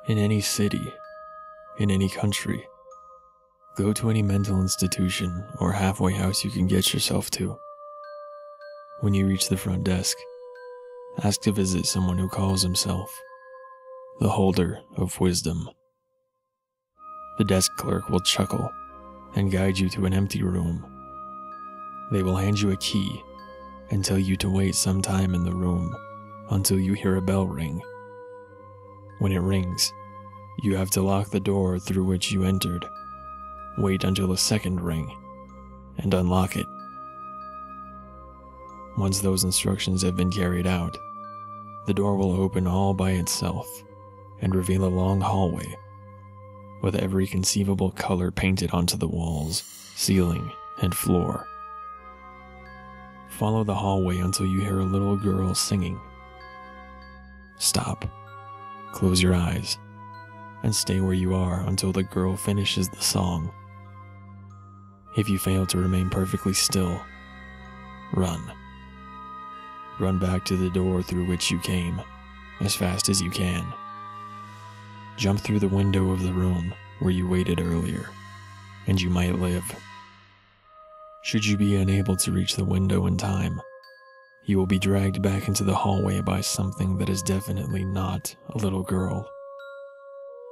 In any city, in any country, go to any mental institution or halfway house you can get yourself to. When you reach the front desk, ask to visit someone who calls himself the holder of wisdom. The desk clerk will chuckle and guide you to an empty room. They will hand you a key and tell you to wait some time in the room until you hear a bell ring. When it rings, you have to lock the door through which you entered, wait until a second ring, and unlock it. Once those instructions have been carried out, the door will open all by itself and reveal a long hallway with every conceivable color painted onto the walls, ceiling, and floor. Follow the hallway until you hear a little girl singing. Stop, close your eyes, and stay where you are until the girl finishes the song. If you fail to remain perfectly still, run. Run back to the door through which you came, as fast as you can. Jump through the window of the room where you waited earlier, and you might live. Should you be unable to reach the window in time, you will be dragged back into the hallway by something that is definitely not a little girl.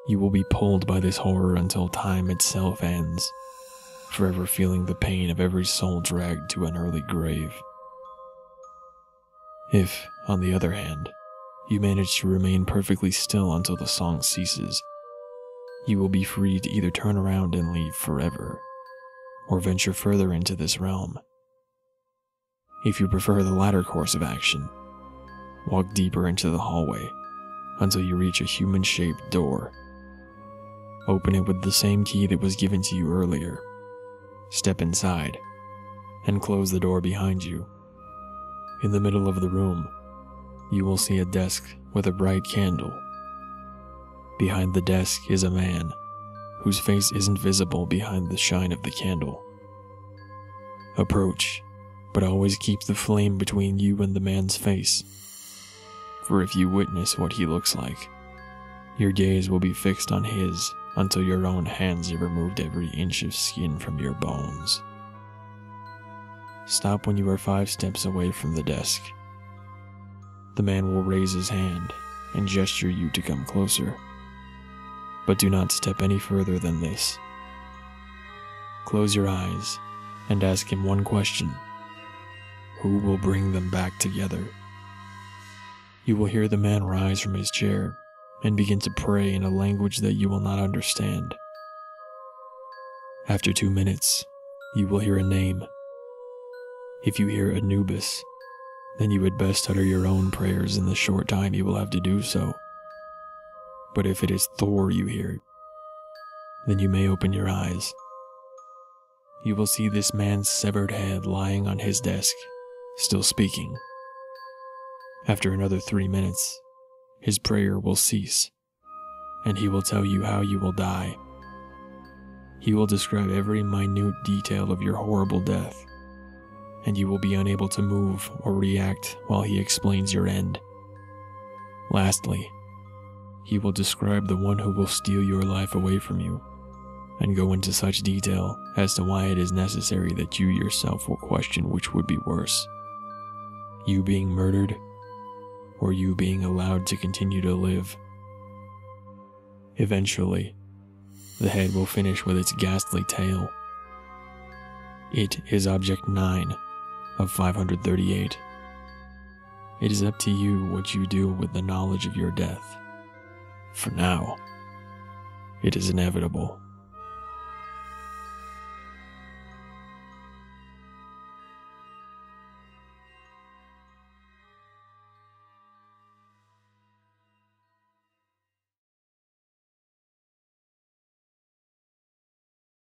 You will be pulled by this horror until time itself ends, forever feeling the pain of every soul dragged to an early grave. If, on the other hand, you manage to remain perfectly still until the song ceases, you will be free to either turn around and leave forever, or venture further into this realm. If you prefer the latter course of action, walk deeper into the hallway until you reach a human-shaped door. Open it with the same key that was given to you earlier. Step inside, and close the door behind you. In the middle of the room, you will see a desk with a bright candle. Behind the desk is a man, whose face isn't visible behind the shine of the candle. Approach, but always keep the flame between you and the man's face. For if you witness what he looks like, your gaze will be fixed on his until your own hands have removed every inch of skin from your bones. Stop when you are 5 steps away from the desk. The man will raise his hand and gesture you to come closer. But do not step any further than this. Close your eyes and ask him one question. Who will bring them back together? You will hear the man rise from his chair and begin to pray in a language that you will not understand. After 2 minutes, you will hear a name. If you hear Anubis, then you had best utter your own prayers in the short time you will have to do so. But if it is Thor you hear, then you may open your eyes. You will see this man's severed head lying on his desk, still speaking. After another 3 minutes, his prayer will cease, and he will tell you how you will die. He will describe every minute detail of your horrible death, and you will be unable to move or react while he explains your end. Lastly, he will describe the one who will steal your life away from you, and go into such detail as to why it is necessary that you yourself will question which would be worse, you being murdered, or you being allowed to continue to live. Eventually, the head will finish with its ghastly tale. It is Object 9 of 538. It is up to you what you do with the knowledge of your death. For now, it is inevitable.